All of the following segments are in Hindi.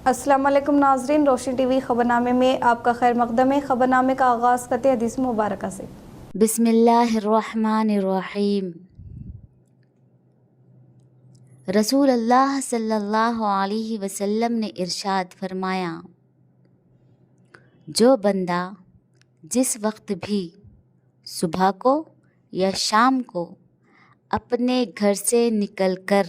अस्सलाम वालेकुम नाज़रीन, रोशनी टीवी खबरनामे में आपका खैर मकदम है। खबरनामे का आगाज़ करते हैं हदीस मुबारक से। बिस्मिल्लाहिर्रहमानिर्रहीम। रसूल अल्लाह सल्लल्लाहु अलैहि वसल्लम ने इरशाद फरमाया, जो बंदा जिस वक्त भी सुबह को या शाम को अपने घर से निकलकर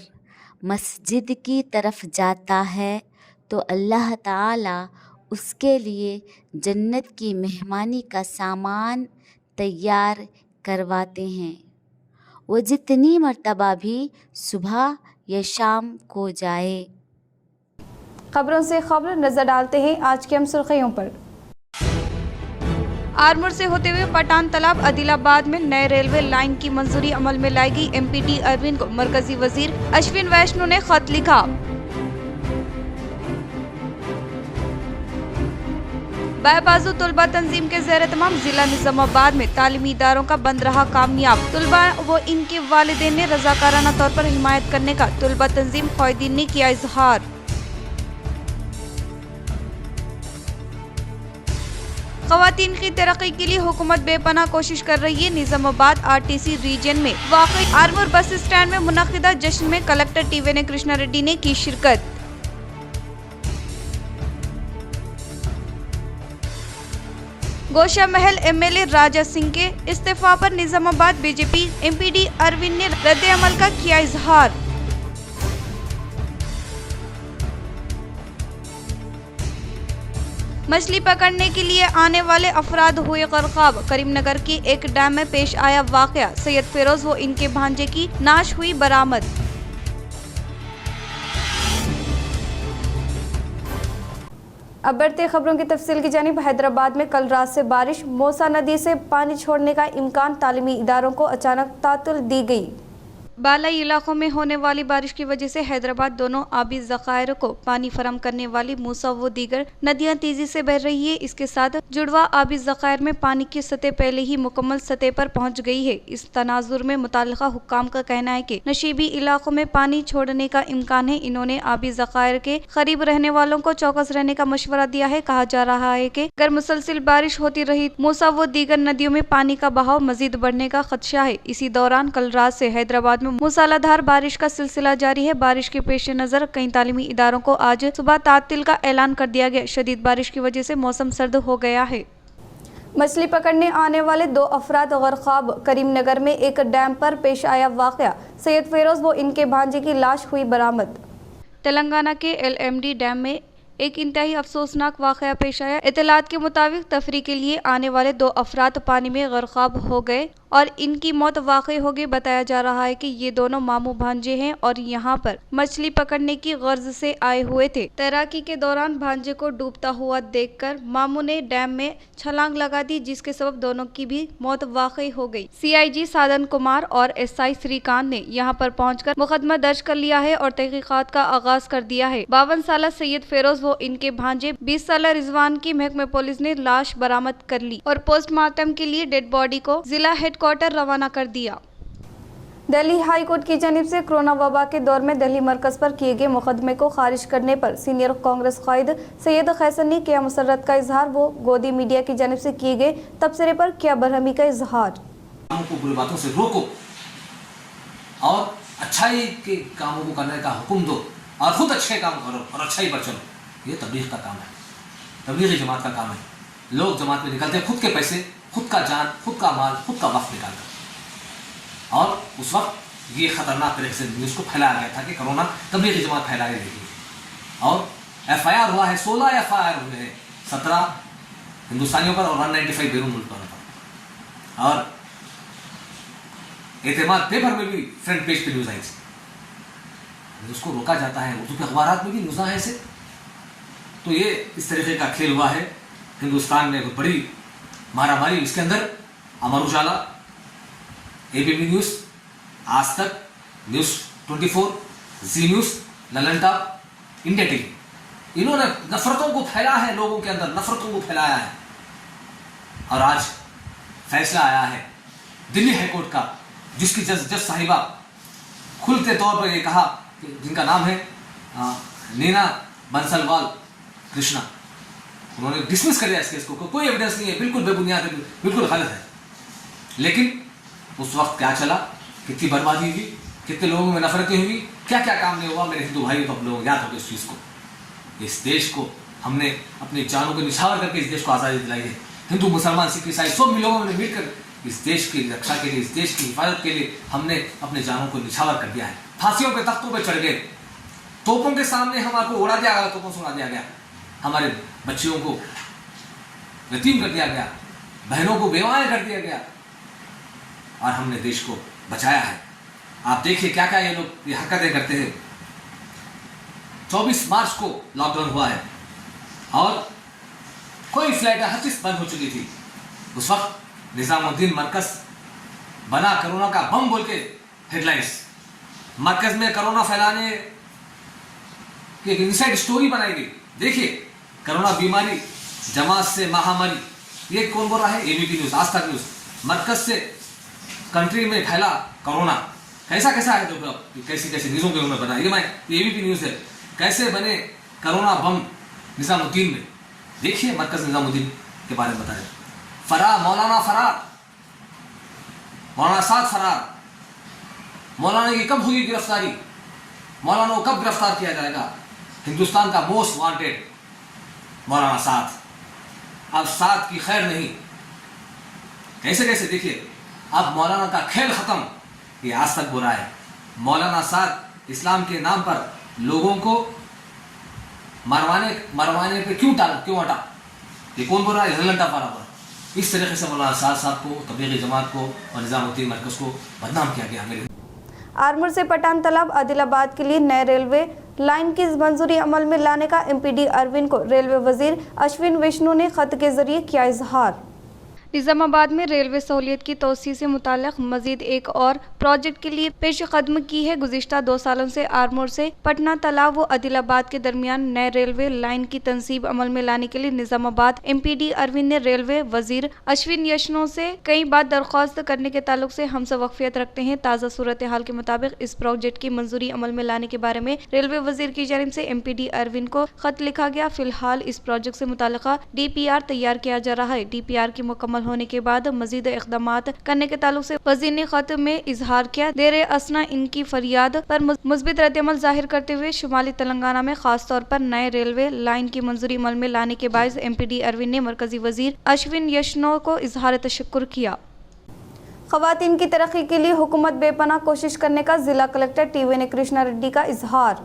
मस्जिद की तरफ जाता है तो अल्लाह ताला उसके लिए जन्नत की मेहमानी का सामान तैयार करवाते हैं। वो जितनी मर्तबा भी सुबह या शाम को जाए। खबरों से खबर नजर डालते हैं आज की हम सुर्खियों पर। आरमूर से होते हुए पठान तालाब आदिलाबाद में नए रेलवे लाइन की मंजूरी अमल में लाई गई। एमपीडी अरविंद को मरकजी वजीर अश्विन वैष्णव ने खत लिखा। बायबाजू तुलबा तंजीम के ज़ेर तमाम जिला निजामाबाद में तालीमी इदारों का बंद रहा कामयाब। तुलबा व इनके वालिदैन ने रजाकाराना तौर पर हिमायत करने का तुलबा तंजीम क़ायदीन ने किया इजहार। ख़वातीन की तरक्की के लिए हुकूमत बेपनाह कोशिश कर रही है। निजामाबाद आरटीसी रीजन में वाक़ई आरमूर बस स्टैंड में मुनक़िदा जश्न में कलेक्टर टीवेन कृष्णा रेड्डी ने की शिरकत। गोशा महल एमएलए राजा सिंह के इस्तीफा पर निजामाबाद बीजेपी एमपीडी अरविंद ने रद्द अमल का किया इजहार। मछली पकड़ने के लिए आने वाले अफराद हुए ग़रक़ाब। करीमनगर के एक डैम में पेश आया वाक़या। सैयद फेरोज व इनके भांजे की नाश हुई बरामद। अब बढ़ते खबरों की तफसील की जानिब। हैदराबाद में कल रात से बारिश, मोसा नदी से पानी छोड़ने का इम्कान, तालीमी इदारों को अचानक तातुल दी गई। बालाई इलाकों में होने वाली बारिश की वजह से हैदराबाद दोनों आबी ज़खायर को पानी फराहम करने वाली मूसा व दीगर नदियां तेजी से बह रही है। इसके साथ जुड़वा आबी ज़खायर में पानी की सतह पहले ही मुकम्मल सतह पर पहुंच गई है। इस तनाजुर में मुतालिका हुक्काम का कहना है कि नशीबी इलाकों में पानी छोड़ने का इम्कान है। इन्होंने आबी ज़खायर के करीब रहने वालों को चौकस रहने का मशवरा दिया है। कहा जा रहा है कि अगर मुसलसिल बारिश होती रही मूसा व दीगर नदियों में पानी का बहाव मजीद बढ़ने का खदशा है। इसी दौरान कल रात से हैदराबाद मूसलाधार बारिश का सिलसिला जारी है। बारिश के पेश नजर कई तालीमी इदारों को आज सुबह तातील का ऐलान कर दिया गया। शदीद बारिश की वजह से मौसम सर्द हो गया है। मछली पकड़ने आने वाले 2 अफराद ग़रक़ाब। करीमनगर में एक डैम पर पेश आया वाक़या। सैयद फेरोज व इनके भांजे की लाश हुई बरामद। तेलंगाना के एलएमडी डैम में एक इंतहाई अफसोसनाक वाक़या पेश आया। इत्तलात के मुताबिक तफरी के लिए आने वाले 2 अफराद पानी में ग़रक़ाब हो गए और इनकी मौत वाक़ई हो गई। बताया जा रहा है कि ये दोनों मामू भांजे हैं और यहाँ पर मछली पकड़ने की गर्ज से आए हुए थे। तैराकी के दौरान भांजे को डूबता हुआ देखकर मामू ने डैम में छलांग लगा दी, जिसके सबब दोनों की भी मौत वाक़ई हो गई। सीआईजी साधन कुमार और एसआई श्रीकांत ने यहाँ पर पहुंचकर मुकदमा दर्ज कर लिया है और तहकीकात का आगाज कर दिया है। 52 साल सैयद फेरोज व इनके भांजे 20 साल रिजवान की महकमे पुलिस ने लाश बरामद कर ली और पोस्टमार्टम के लिए डेड बॉडी को जिला हेडक्वार्टर रवाना कर दिया। दिल्ली हाई कोर्ट की जानिब से कोरोना वबा के दौर में दिल्ली मरकज पर किए गए मुकदमे को खारिज करने पर सीनियर कांग्रेस कायद सैयद खैसर ने किया मसर्रत का इजहार। वो गोदी मीडिया की जानिब से किए गए तबसरे पर किया बरहमी का इजहार। को बुरी बातों से रोको और अच्छाई के कामों को करने का हुक्म दो और खुद अच्छे काम करो और अच्छाई पर चलो। ये तबलीग का काम है, तबलीगी जमात का काम है। लोग जमात में निकलते हैं खुद के पैसे, खुद का जान, खुद का माल, खुद का वक्त निकालकर। और उस वक्त ये खतरनाक तरीके से न्यूज़ को फैलाया गया था कि कोरोना तबलीगी जमात फैला रही है। और FIR हुआ है, 16 FIR हुए हैं, 17 हिंदुस्तानियों पर और 195 बैरून मुल्क पर। और एतमाद पेपर में भी फ्रंट पेज पे न्यूज़ आई थी। उसको रोका जाता है, उर्दू के अखबार में भी न्यूज़ आए ऐसे। तो ये इस तरीके का खेल हुआ है हिंदुस्तान में। बड़ी मारामारी इसके अंदर Amar Ujala, ABP news, Aaj Tak, news 24, Zee news, Lallantop, India TV, इन्होंने नफरतों को फैला है, लोगों के अंदर नफरतों को फैलाया है। और आज फैसला आया है दिल्ली हाईकोर्ट का, जिसकी जज साहिबा खुलते तौर पर ये कहा कि जिनका नाम है नीना बंसलवाल, कृष्णा, उन्होंने डिसमिस कर दिया इस केस को, कोई एविडेंस नहीं है, बिल्कुल बेबुनियाद है, बिल्कुल गलत है। लेकिन उस वक्त क्या चला, कितनी बर्बादी हुई, कितने लोगों में नफरतें हुई, क्या क्या काम नहीं हुआ। मेरे हिंदू भाई तो आप लोग याद होगा इस चीज़ को। इस देश को हमने अपनी जानों को निछावर करके इस देश को आज़ादी दिलाई है। हिंदू, मुसलमान, सिख, ईसाई सब लोगों ने मिलकर इस देश की रक्षा के लिए, इस देश की हिफाजत के लिए हमने अपने जानों को निछावर कर दिया है। फांसियों पे, तख्तों पे चढ़ गए, तोपों के सामने हमारे उड़ा दिया गया, तोपों से उड़ा दिया गया, हमारे बच्चियों को यतीम कर दिया गया, बहनों को बेवाएं कर दिया गया, और हमने देश को बचाया है। आप देखिए क्या क्या ये लोग ये हरकतें करते हैं। 24 मार्च को लॉकडाउन हुआ है और कोई फ्लाइट, हर चीज बंद हो चुकी थी। उस वक्त निजामुद्दीन मरकज बना कोरोना का बम बोल के हेडलाइंस, मरकज में कोरोना फैलाने की एक इनसाइड स्टोरी बनाई गई। देखिए, कोरोना बीमारी जमात से महामारी, ये कौन बोल रहा है? एबीपी न्यूज, आज तक न्यूज। मरकज से कंट्री में फैला कोरोना, कैसा कैसा है, तो कैसी कैसी न्यूज़ों के उन्होंने बनाया। ये एबीपी न्यूज है, कैसे बने कोरोना बम निजामुद्दीन में। देखिए मरकज निजामुद्दीन के बारे में बता रहे। फरार, मौलाना फरार, मौलाना साद फरार। मौलाना की कब हुई गिरफ्तारी? मौलाना को कब गिरफ्तार किया जाएगा? हिंदुस्तान का मोस्ट वांटेड मौलाना साद, अब साद की खैर नहीं। कैसे कैसे देखिए, अब मौलाना का खेल खत्म, ये आज तक बुरा है। मौलाना साद इस्लाम के नाम पर लोगों को मरवाने पे क्यों हटा? ये कौन बोल रहा है? रिजल्ट बराबर। इस तरीके से मौलाना साद साहब को, तबलीगी जमात को और निजामुद्दीन मरकज को बदनाम किया गया। मेरे आरमूर से पठान तालाब आदिलाबाद के लिए नए रेलवे लाइन की मंजूरी अमल में लाने का एमपीडी अरविंद को रेलवे वजीर अश्विन वैष्णव ने खत के जरिए किया इजहार। निजामाबाद में रेलवे सहूलियत की तोसी से मुताल्लिक मजीद एक और प्रोजेक्ट के लिए पेशकदमी की है। गुज़िश्ता 2 सालों से आरमूर से पटना तालाब व आदिलाबाद के दरमियान नए रेलवे लाइन की तनसीब अमल में लाने के लिए निजामाबाद एमपीडी अरविंद ने रेलवे वजीर अश्विन वैष्णव से कई बार दरख्वास्त करने के ताल्लुक से हमसे वक्फियत रखते हैं। ताज़ा सूरत हाल के मुताबिक इस प्रोजेक्ट की मंजूरी अमल में लाने के बारे में रेलवे वजीर की जानिब से एमपीडी अरविंद को खत लिखा गया। फिलहाल इस प्रोजेक्ट से मुताल्लिका डीपीआर तैयार किया जा रहा है। डीपीआर की मुकम्मल होने के बाद मजीद इक़दामात करने के ताल्लुक से वजीर ने खत में इजहार किया। देर असना इनकी फरियाद पर मुस्बित रद्दअमल जाहिर करते हुए शुमाली तेलंगाना में खास तौर पर नए रेलवे लाइन की मंजूरी अमल में लाने के बायस एमपीडी अरविंद ने मरकजी वजीर अश्विन वैष्णव को इजहार तशक्कुर किया। ख़वातीन की तरक्की के लिए हुकूमत बेपनाह कोशिश करने का जिला कलेक्टर टीवी कृष्णा रेड्डी का इजहार।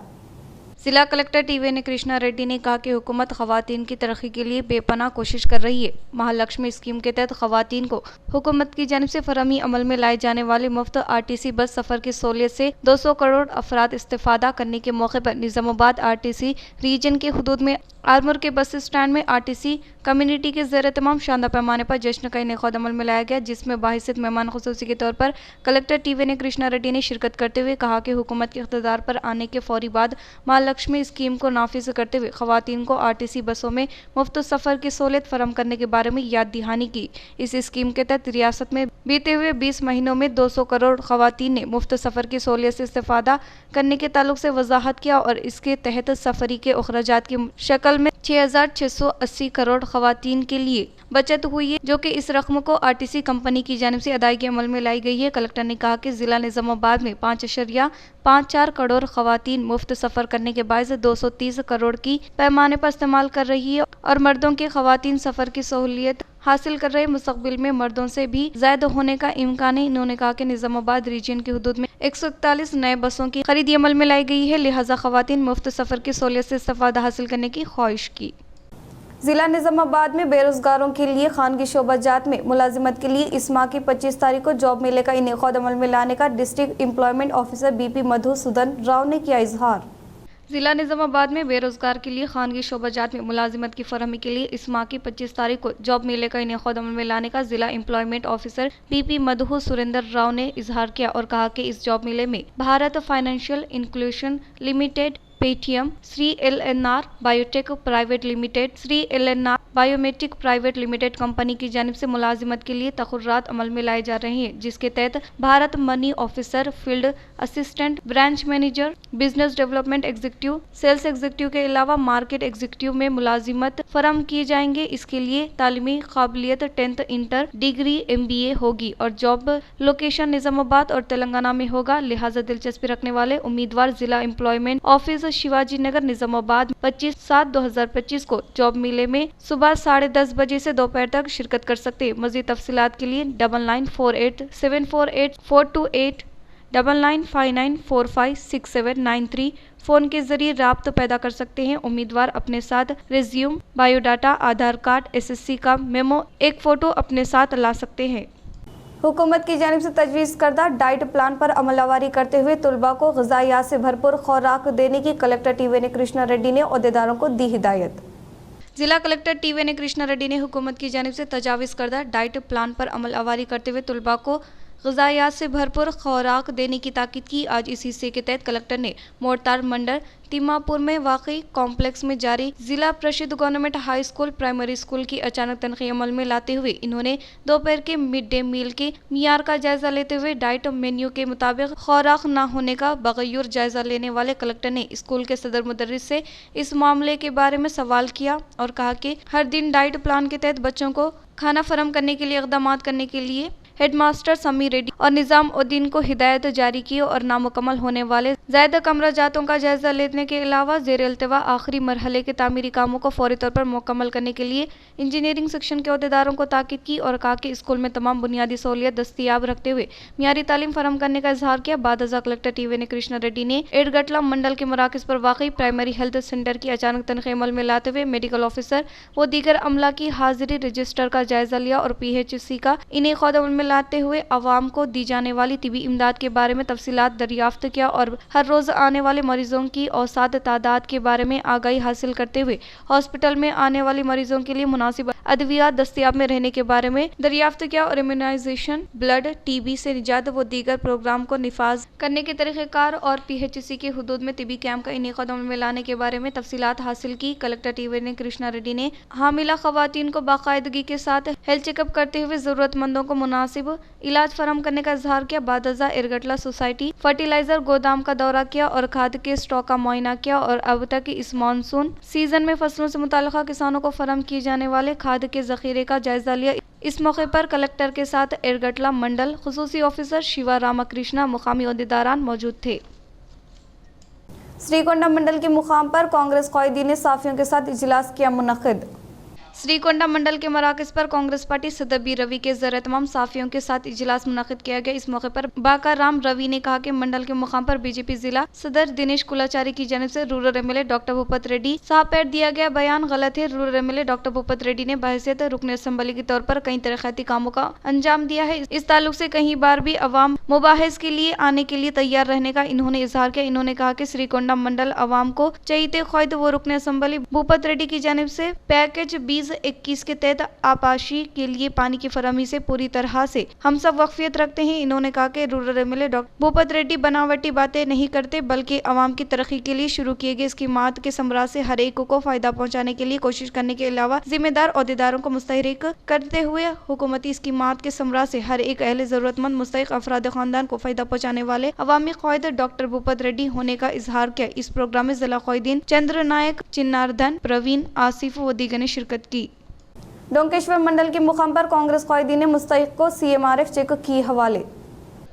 जिला कलेक्टर टीवी कृष्णा रेड्डी ने कहा कि हुकूमत ख़वातीन की तरक्की के लिए बेपनाह कोशिश कर रही है। महालक्ष्मी स्कीम के तहत ख़वातीन को हुकूमत की जानिब से फरहमी अमल में लाए जाने वाले मुफ्त आरटीसी बस सफ़र की सहूलियत से 200 करोड़ अफराद इस्तेफादा करने के मौके पर निज़ामाबाद आरटीसी रीजन के हुदूद में आरमूर के बस स्टैंड में आरटीसी कम्युनिटी के ज़ेर तमाम शानदार पैमाने पर जश्न का इनेकाद अमल में लाया गया, जिसमें बाहिसियत मेहमान खुसूसी के तौर पर कलेक्टर टीवी कृष्णा रेड्डी ने शिरकत करते हुए कहा कि हुकूमत के इक़्तिदार पर आने के फौरी बाद महालक्ष्मी स्कीम को नाफिज करते हुए ख़वातीन को आरटीसी बसों में मुफ्त सफ़र की सहूलियत फराहम करने के बारे में याद दहानी की। इस स्कीम के तहत रियासत में बीते हुए 20 महीनों में 200 करोड़ ख़वातीन ने मुफ्त सफ़र की सहूलियत से इस्तेफादा करने के ताल्लुक से वजाहत किया और इसके तहत सफरी के अखराजात की शक्ल में 6,680 करोड़ ख़वातीन के लिए बचत हुई है, जो कि इस रकम को आरटीसी कंपनी की जानिब से अदायगी अमल में लाई गई है। कलेक्टर ने कहा कि जिला निज़ामाबाद में 5.54 करोड़ ख़वातीन मुफ्त सफ़र करने के बायस 230 करोड़ की पैमाने पर इस्तेमाल कर रही है और मर्दों के ख़वातीन सफ़र की सहूलियत हासिल कर रहे। मुस्तकबिल में मर्दों से भी ज़्यादा होने का इम्कान है। इन्होंने कहा कि निज़ामाबाद रीजन की हुदूद में 141 नए बसों की खरीदी अमल में लाई गई है, लिहाजा ख़वातीन मुफ्त सफ़र की सहूलियत से इस्तेफादा हासिल करने की ख्वाहिश की। जिला निज़ामाबाद में बेरोजगारों के लिए खानगी शोबाजात में मुलाजिमत के लिए इस माह की 25 तारीख को जॉब मेले का इनेकाद अमल में लाने का district employment officer BP Madhusudan Rao ने किया इजहार। जिला निज़ामाबाद में बेरोजगार के लिए खानगी शोबाजात में मुलाजिमत की फरहमी के लिए इस माह की 25 तारीख को जॉब मेले का इनेकाद अमल में लाने का जिला employment officer BP Madhusudan Rao ने इजहार किया और कहा कि इस जॉब मेले में Bharat financial inclusion limited, Paytm, Shri LNR biotech private limited, Shri LNR biometric private limited company की जानिब से मुलाजिमत के लिए तखर्रात अमल में लाए जा रहे हैं, जिसके तहत Bharat money officer, field assistant, branch manager, business development executive, sales executive के अलावा मार्केट एग्जीक्यूटिव में मुलाजिमत फराहम किए जाएंगे। इसके लिए तालीमी काबिलियत 10th इंटर डिग्री MBA होगी और जॉब लोकेशन निजामाबाद और तेलंगाना में होगा। लिहाजा दिलचस्पी रखने वाले उम्मीदवार जिला एम्प्लॉयमेंट ऑफिस शिवाजी नगर निजामाबाद 25/7/2025 को जॉब मेले में सुबह 10:30 बजे से दोपहर तक शिरकत कर सकते हैं। मज़ीद तफसीलात के लिए 9948748428 9959456793 फ़ोन के जरिए राब्ता पैदा कर सकते हैं। उम्मीदवार अपने साथ रिज्यूम, बायोडाटा, आधार कार्ड, SSC का मेमो, एक फ़ोटो अपने साथ ला सकते हैं। हुकूमत की जानिब से तजवीज़ करदा डाइट प्लान पर अमलवारी करते हुए तलबा को ग़िज़ाइयात से भरपूर खुराक देने की कलेक्टर TVN कृष्णा रेड्डी ने अहदेदारों को दी हिदायत। जिला कलेक्टर TVN कृष्णा रेड्डी ने हुकूमत की जानिब से तजावीज़ करदा डाइट प्लान पर अमलवारी करते हुए तलबा को ग़िज़ाइयात से भरपूर खुराक देने की ताकीद की। आज इस हिस्से के तहत कलेक्टर ने मोरतार मंडल तिमापुर में वाक़ई कॉम्प्लेक्स में जारी जिला परिषद government high school primary school की अचानक तनख़ी अमल में लाते हुए इन्होंने दोपहर के मिड डे मील के मियार का जायजा लेते हुए डाइट मेन्यू के मुताबिक खुराक न होने का बग़ैर जायजा लेने वाले कलेक्टर ने स्कूल के सदर मुदर्रिस से इस मामले के बारे में सवाल किया और कहा कि हर दिन डाइट प्लान के तहत बच्चों को खाना फराहम करने के लिए इक़दामात करने के लिए हेडमास्टर समीर रेड्डी और निज़ाम उद्दीन को हिदायत जारी की और नामुकम्मल होने वाले ज़ायदा कमरा जातों का जायजा लेने के अलावा ज़ेर अल्तवा आखिरी मरहले के तामीरी कामों को फौरी तौर पर मुकम्मल करने के लिए इंजीनियरिंग सेक्शन के अहदेदारों को ताकीद की और कहा कि स्कूल में तमाम बुनियादी सहूलियत दस्तियाब रखते हुए मियारी तालीम फराहम करने का इजहार किया। बाद कलेक्टर TVN कृष्णा रेड्डी ने एडगटला मंडल के मराकज़ पर वाक़ई प्राइमरी हेल्थ सेंटर की अचानक तनख़ी अमल में लाते हुए मेडिकल ऑफिसर व दीगर अमला की हाजिरी रजिस्टर का जायजा लिया और PHC का इन्हें खुद अमल में लाते हुए अवाम को दी जाने वाली तिबी इमदाद के बारे में तफसीलात दरियाफ्त किया और हर रोज आने वाले मरीजों की औसत तादाद के बारे में आगाही हासिल करते हुए हॉस्पिटल में आने वाले मरीजों के लिए मुनासिब अद्वियात दस्तियाब में रहने के बारे में दरियाफ्त किया और इम्यूनाइजेशन, ब्लड, TB से निजात व दीगर प्रोग्राम को निफाज करने के तरीक़ेकार और PHC के हुदूद में तिबी कैंप का इन्हें कदम में लाने के बारे में तफसीलात हासिल की। कलेक्टर TVN कृष्णा रेड्डी ने हामिला खवातीन को बाकायदगी के साथ हेल्थ चेकअप करते हुए ज़रूरतमंदों को मुनासिब इलाज फराहम करने का इजहार किया। बादजा एरगटला सोसाइटी फर्टिलाइजर गोदाम का दौरा किया और खाद के स्टॉक का मुआयना किया और अब तक इस मानसून सीजन में फसलों से मुताल्लिक़ किसानों को फराहम किए जाने वाले खाद के ज़ख़ीरे का जायजा लिया। इस मौके पर कलेक्टर के साथ एरगटला मंडल खुसूसी ऑफिसर शिवा रामाकृष्णा मुकामी अहदेदारान मौजूद थे। श्रीकोंडा मंडल के मुकाम पर कांग्रेस क़ायदीन ने साफियों के साथ इजलास किया मुनक़िद। श्रीकोंडा मंडल के मराकज़ पर कांग्रेस पार्टी सदर बी रवि के ज़ेर-ए-तमाम साफियों के साथ इजलास मुनक़िद किया गया। इस मौके पर बाका राम रवि ने कहा कि मंडल के मुकाम पर BJP जिला सदर दिनेश कुलाचारी की जानिब से rural MLA doctor Bhupat Reddy साहब पर दिया गया बयान गलत है। Rural MLA doctor Bhupat Reddy ने बहैसियत रुकन असम्बली के तौर पर कई तरक्याती कामों का अंजाम दिया है। इस ताल्लुक से कहीं बार भी अवाम मुबाहिस के लिए आने के लिए तैयार रहने का इन्होंने इजहार किया। इन्होंने कहा कि श्रीकोंडा मंडल अवाम को चहीते ख्वाहिद वो रुकन असम्बली भूपत रेड्डी की जानिब से पैकेज 2021 के तहत आपाशी के लिए पानी की फराहमी से पूरी तरह से हम सब वक्फियत रखते हैं। इन्होंने कहा कि rural MLA doctor Bhupat Reddy बनावटी बातें नहीं करते बल्कि अवाम की तरक्की के लिए शुरू किए गए स्कीमात के समरा से हर एक को फायदा पहुंचाने के लिए कोशिश करने के अलावा जिम्मेदार अहदेदारों को मुस्तहरिक करते हुए हुकूमती स्कीमात के समरा से हर एक अहले जरूरतमंद मुस्तहिक अफराद खानदान को फायदा पहुंचाने वाले अवामी क़ायद डॉक्टर भूपत रेड्डी होने का इजहार किया। इस प्रोग्राम में जिला क़ायदीन चंद्र नायक, चिन्नारधन, प्रवीण, आसिफ व दीगर ने शिरकत की। डोंकेश्वर मंडल के मुकाम पर कांग्रेस क़ायदीन ने मुस्तहिक को CMRF चेक की हवाले।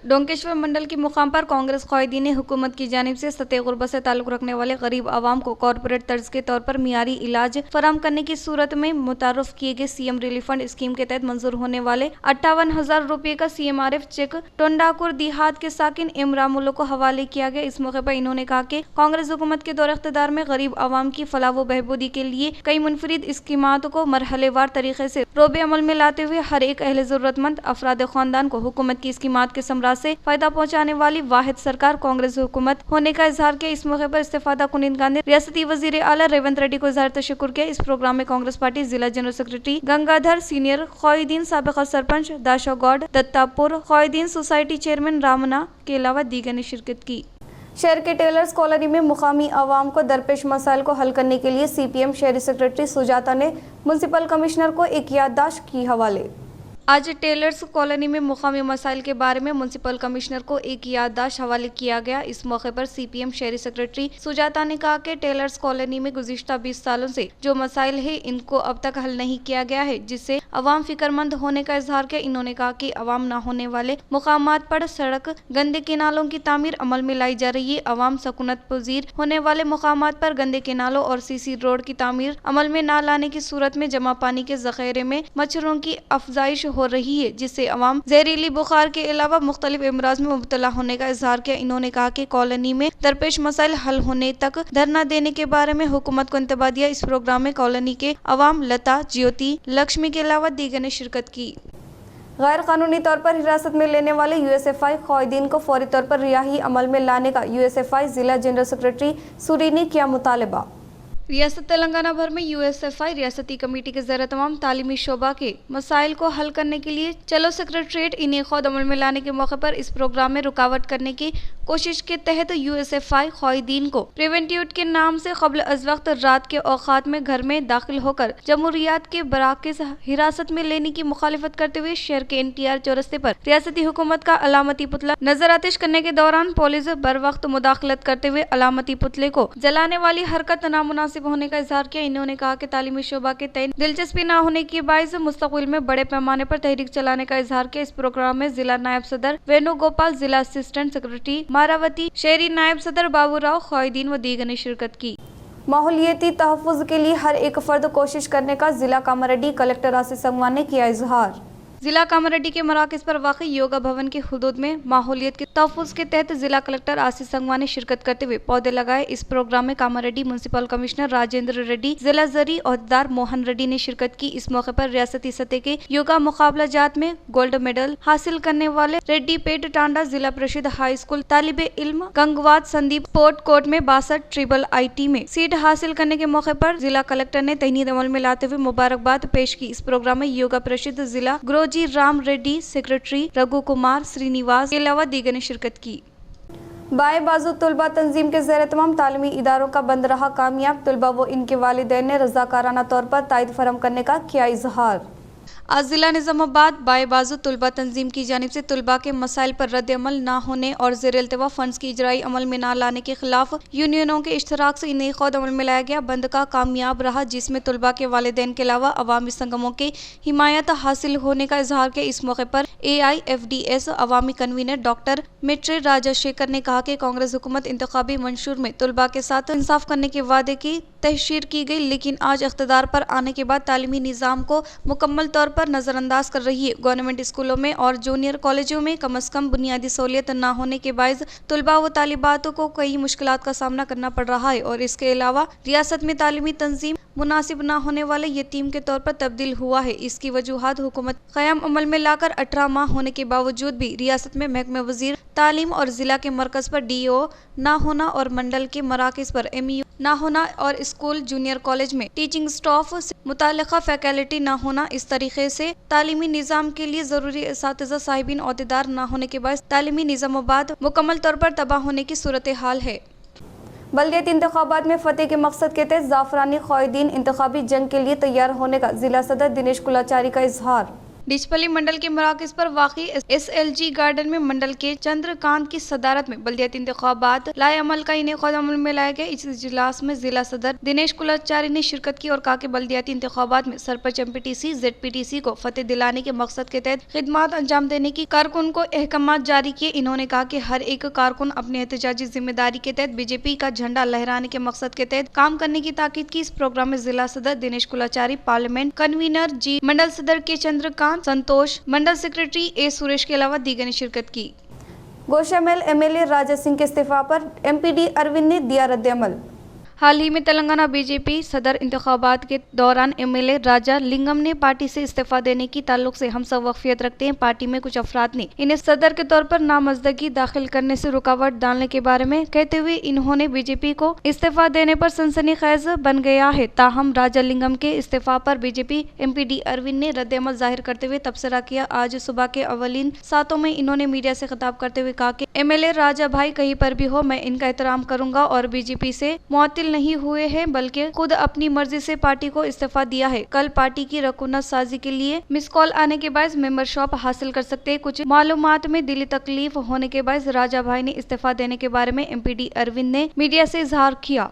डोंकेश्वर मंडल के मुकाम पर कांग्रेस क़ायदीन ने हुकूमत की जानिब से सतह गुरबत से ताल्लुक़ रखने वाले गरीब आवाम को कॉरपोरेट तर्ज के तौर पर मियारी इलाज फराहम करने की सूरत में मुतारफ़ किए गए CM रिलीफ फंड स्कीम के तहत मंजूर होने वाले 58,000 रुपये का CMRF चेक टोंडाकुर देहात के साकिन इमरामुल्लो को हवाले किया गया। इस मौके पर इन्होंने कहा कि कांग्रेस हुकूमत के दौर इख्तिदार में गरीब आवाम की फलाह व बहबूदी के लिए कई मुनफरिद स्कीमात को मरहलेवार तरीके से रोबे अमल में लाते हुए हर एक अहले ज़रूरतमंद अफराद खानदान को हुकूमत की स्कीमात के समरा से फायदा पहुंचाने वाली वाहिद सरकार कांग्रेस हुकूमत होने का इजहार किया। इस मौके पर इस्तेफादा कुनिंदगान ने रियासती वजीर आला रेवंत रेड्डी को इजहार तशक्कुर किया। इस प्रोग्राम में कांग्रेस पार्टी जिला जनरल सेक्रेटरी गंगाधर, सीनियर क़ायदीन, साबिक़ सरपंच दाशा गौड, दत्तापुर क़ायदीन सोसाइटी चेयरमैन रामना के अलावा दीगर ने शिरकत की। शहर के टेलर्स कॉलोनी में मुकामी आवाम को दरपेश मसाइल को हल करने के लिए सीपीएम शहरी सेक्रेटरी सुजाता ने म्युनिसिपल कमिश्नर को एक याददाश्त की हवाले। आज टेलर्स कॉलोनी में मुकामी मसाइल के बारे में म्युनिसिपल कमिश्नर को एक याददाश्त हवाले किया गया। इस मौके पर सीपीएम शहरी सेक्रेटरी सुजाता ने कहा कि टेलर्स कॉलोनी में गुज़िश्ता 20 सालों से जो मसाइल है इनको अब तक हल नहीं किया गया है, जिससे अवाम फिक्रमंद होने का इजहार किया। इन्होंने कहा कि अवाम न होने वाले मुकामात पर सड़क, गंदे किनालों की तामीर अमल में लाई जा रही है। अवाम सकूनत पजीर होने वाले मुकामात पर गंदे किनालों और सीसी रोड की तामीर अमल में न लाने की सूरत में जमा पानी के जखेरे में मच्छरों की अफजाइश हो रही है, जिससे अवाम जहरीली बुखार के अलावा मुख्तलिफ अमराज में मुब्तला होने का इजहार किया। इन्होंने कहा कि कॉलोनी में दरपेश मसाइल हल होने तक धरना देने के बारे में हुकूमत को इंतबाह दिया। इस प्रोग्राम में कॉलोनी के अवाम, लता, ज्योति, लक्ष्मी के अलावा दीगर ने शिरकत की। गैर कानूनी तौर पर हिरासत में लेने वाले यूएसएफआई क़ायदीन को फौरी तौर पर रिहाई अमल में लाने का यूएसएफआई जिला जनरल सेक्रेटरी सूरी ने किया मुतालबा। रियासत तेलंगाना भर में यूएसएफआई रियासती कमेटी के ज़रिए तमाम तालीमी शोबा के मसाइल को हल करने के लिए चलो सेक्रेटरीट इन्हें खुद अमल में लाने के मौके पर इस प्रोग्राम में रुकावट करने की कोशिश के तहत यूएसएफआई क़ायदीन को प्रिवेंटिव के नाम से क़ब्ल अज़ वक्त रात के औक़ात में घर में दाखिल होकर जमहूरियत के बराक़िस हिरासत में लेने की मुखालिफत करते हुए शहर के NTR चौरस्ते पर रियासती हुकूमत का अलामती पुतला नजर आतिश करने के दौरान पुलिस बर वक्त मुदाखलत करते हुए अलामती पुतले को जलाने वाली हरकत नामुनासिब होने का इजहार किया। इन्होंने कहा कि तालीमी शोबा के तय दिलचस्पी न होने के बायस मुस्तक़बिल में बड़े पैमाने पर तहरीक चलाने का इजहार किया। इस प्रोग्राम में जिला नायब सदर वेणुगोपाल, जिला असिस्टेंट सेक्रेटरी मारावती, शहरी नायब सदर बाबूराव, क़ायदीन व दीगर ने शिरकत की। माहौलियाती तहफ़्फ़ुज़ के लिए हर एक फर्द कोशिश करने का जिला कामारेड्डी कलेक्टर आसिफ संगवान ने किया इजहार। जिला कामारेड्डी के मराकज़ पर वाक़ई योगा भवन के हुदूद में माहौलियत के तहफ़्फ़ुज़ के तहत जिला कलेक्टर आसिफ संगवान ने शिरकत करते हुए पौधे लगाए। इस प्रोग्राम में कामारेड्डी म्युनिसिपल कमिश्नर राजेंद्र रेड्डी, जिला ज़री ओहदेदार मोहन रेड्डी ने शिरकत की। इस मौके पर रियासती सतह के योगा मुकाबला जात में गोल्ड मेडल हासिल करने वाले रेड्डीपेट टांडा जिला परिषद हाई स्कूल तालिबे इल्म गंगवात संदीप स्पोर्ट कोर्ट में 62 ट्रिपल IT में सीट हासिल करने के मौके पर जिला कलेक्टर ने तहनीद अमल में लाते हुए मुबारकबाद पेश की। इस प्रोग्राम में योगा परिषद जिला जी राम रेड्डी, सेक्रेटरी रघु कुमार श्रीनिवास के अलावा दीगर ने शिरकत की। बाएं बाजू तुलबा तंजीम के ज़रिए तमाम तालीमी इदारों का बंद रहा कामयाब। तुलबा व इनके वालिदैन ने रज़ाकाराना तौर पर तायद फरहम करने का किया इजहार। आज जिला निज़ामाबाद बाएं बाजू तुलबा तंजीम की जानिब से तुलबा के मसाइल पर रद्द अमल न होने और ज़ेर-ए-इल्तिवा फंड्स की इजराई अमल में न लाने के खिलाफ यूनियनों के इश्तराक से इन्हें खुद अमल में लाया गया बंद का कामयाब रहा, जिसमें तुलबा के वालिदैन के अलावा अवामी संगमों के हिमायत हासिल होने का इजहार किया। इस मौके पर AIFDS अवामी कन्वीनर डॉक्टर मिट्रे राजाशेखर ने कहा कि कांग्रेस हुकूमत इंतखाबी मंशूर में तुलबा के साथ इंसाफ करने के वादे की तहशीर की गई, लेकिन आज इख्तिदार पर आने के बाद तालीमी निज़ाम को मुकम्मल तौर पर नज़रअंदाज कर रही है। गवर्नमेंट स्कूलों में और जूनियर कॉलेजों में कम अज़ कम बुनियादी सहूलियत न होने के बायस तुलबा व तालिबातों को कई मुश्किलात का सामना करना पड़ रहा है और इसके अलावा रियासत में तालीमी तंजीम मुनासिब न होने वाले यतीम के तौर पर तब्दील हुआ है। इसकी वजूहात हुकूमत क़याम अमल में लाकर 18 माह होने के बावजूद भी रियासत में महकमे वज़ीर तालीम और ज़िला के मरकज़ पर DO न होना और मंडल के मराकज़ पर MEU न होना और स्कूल जूनियर कॉलेज में टीचिंग स्टाफ मुतालिका फैकल्टी न होना, इस तरीके से तालीमी निज़ाम के लिए ज़रूरी असातिज़ा साहिबीन ओहदेदार न होने के बाद तालीमी निज़ामाबाद मुकम्मल तौर पर तबाह होने की सूरत हाल है। बल्दियाती इंतखाबात में फतेह के मकसद के तहत ज़ाफ़रानी क़ायदीन इंतखाबी जंग के लिए तैयार होने का जिला सदर दिनेश कुलाचारी का इजहार। डिचपल्ली मंडल के मराकज़ पर वाक़ई SLG गार्डन में मंडल के चंद्रकांत की सदारत में बल्दियाती इंतखाबात लाए अमल का इन्हें खुद अमल में लाया गया। इस इजलास में जिला सदर दिनेश कुलाचारी ने शिरकत की और कहा कि बल्दियाती इंतखाबात में सरपंच MPTC ZPTC को फतेह दिलाने के मकसद के तहत खिदमात अंजाम देने की कारकुन को अहकामात जारी किए। इन्होंने कहा कि हर एक कारकुन अपने एहतजाजी जिम्मेदारी के तहत BJP का झंडा लहराने के मकसद के तहत काम करने की ताकीद की। इस प्रोग्राम में जिला सदर दिनेश कुलाचारी, पार्लियामेंट कन्वीनर G मंडल सदर के चंद्रकांत, संतोष, मंडल सेक्रेटरी A सुरेश के अलावा दीगर ने शिरकत की। गोशामेल MLA राजा सिंह के इस्तीफा पर MPD अरविंद ने दिया रद्द अमल। हाल ही में तेलंगाना बीजेपी सदर इंतखाबात के दौरान एमएलए राजा लिंगम ने पार्टी से इस्तीफा देने की ताल्लुक से हम सब वक्फियत रखते हैं। पार्टी में कुछ अफराद ने इन्हें सदर के तौर पर नामजदगी दाखिल करने से रुकावट डालने के बारे में कहते हुए इन्होंने बीजेपी को इस्तीफा देने पर सनसनीखेज बन गया है। ताहम राजा लिंगम के इस्तीफा पर बीजेपी एमपीडी अरविंद ने रद्द-ए-अमल जाहिर करते हुए तबसरा किया। आज सुबह के अवलीन सातों में इन्होंने मीडिया से खिताब करते हुए कहा कि एमएलए राजा भाई कहीं पर भी हो, मैं इनका एहतराम करूंगा और बीजेपी से मुअत्तिल नहीं हुए हैं बल्कि खुद अपनी मर्जी से पार्टी को इस्तीफा दिया है। कल पार्टी की रकुनत साजी के लिए मिस कॉल आने के बाद मेंबरशिप हासिल कर सकते हैं। कुछ मालूमात में दिली तकलीफ होने के बाद राजा भाई ने इस्तीफा देने के बारे में एमपीडी अरविंद ने मीडिया से इजहार किया।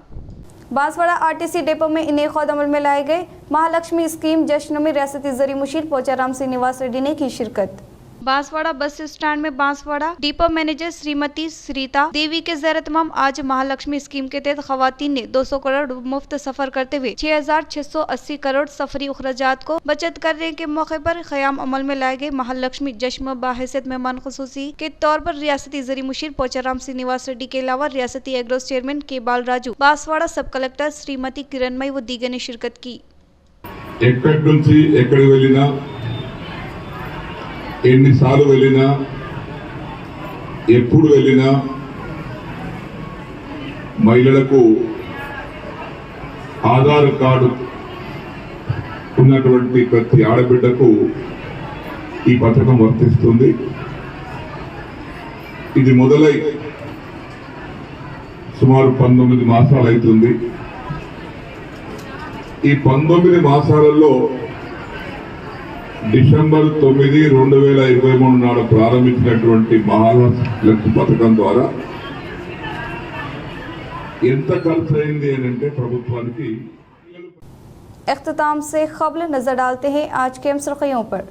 बांसवाड़ा आरटीसी डिपो में इन्हें खुद अमल में लाए गए महालक्ष्मी स्कीम जश्न में रियासती जरी मुशीर पोचाराम श्रीनिवास रेड्डी ने की शिरकत। बांसवाड़ा बस स्टैंड में बांसवाड़ा डिपो मैनेजर श्रीमती श्रीता देवी के ज़ेर-ए-तमाम आज महालक्ष्मी स्कीम के तहत खवातीन ने 200 करोड़ मुफ्त सफर करते हुए 6,680 करोड़ सफरी अखराजात को बचत करने के मौके पर क़याम अमल में लाए गए महालक्ष्मी जश्न बाहिसियत मेहमान खुसूसी के तौर पर रियासती जरी मुशीर पोचाराम श्रीनिवास रेड्डी के अलावा रियासती एग्रोस चेयरमैन केबाल राजू, बांसवाड़ा सब कलेक्टर श्रीमती किरणमयी व दीगर ने शिरकत की। ఎన్నిసార్లు వెళ్ళినా ఎప్పుడు వెళ్ళినా మహిళలకు ఆధార్ కార్డు ఉన్నటువంటి ప్రతి ఆడబిడ్డకు ఈ పథకం వర్తిస్తుంది। ఇది మొదలై సుమారు 19 మాసాలు అవుతుంది। ఈ 19 మాసాలలో డిసెంబర్ 9, 2023 నాడు ప్రారంభించినటువంటి మహాలక్ష్మి పథకం ద్వారా ఎంత ఖర్చు అయింది అంటే ప్రభుత్వానికి। इख्तिताम से खबर नजर डालते हैं आज के सुर्खियों पर।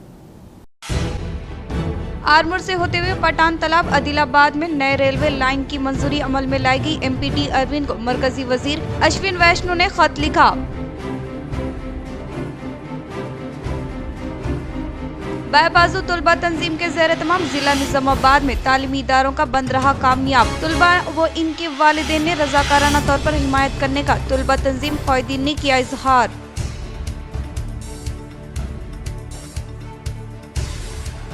आरमूर से होते हुए पठान तालाब आदिलाबाद में नए रेलवे लाइन की मंजूरी अमल में लाई गई। एमपीडी अरविंद को मरकजी वजीर अश्विन वैष्णव ने खत लिखा। बायबाजू तुलबा तंजीम के ज़ेर-ए-तमाम जिला निजामाबाद में तालीमी इदारों का बंद रहा कामयाब। तुलबा व इनके वालिदैन ने रजाकाराना तौर पर हिमायत करने का तुलबा तंजीम क़ायदीन ने किया इजहार।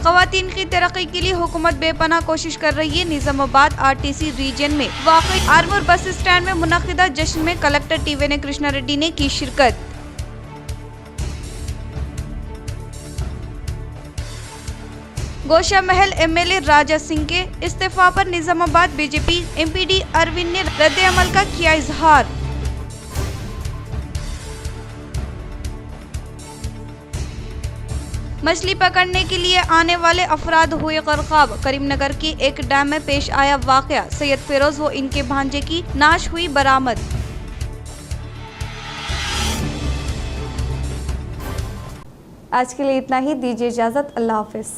ख़वातीन की तरक्की के लिए हुकूमत बेपनाह कोशिश कर रही है। निजामाबाद आरटीसी रीजन में वाक़ई आरमूर बस स्टैंड में मुनक़िदा जश्न में कलेक्टर टीवेने कृष्णा रेड्डी ने की शिरकत। गोशा महल एमएलए राजा सिंह के इस्तीफा पर निजामाबाद बीजेपी एमपीडी अरविंद ने रद्द-ए-अमल का किया इजहार। मछली पकड़ने के लिए आने वाले अफराद हुए ग़रक़ाब। करीमनगर के एक डैम में पेश आया वाक़या, सैयद फिरोज व इनके भांजे की नाश हुई बरामद। आज के लिए इतना ही, दीजिए इजाज़त, अल्लाह हाफ़िज़।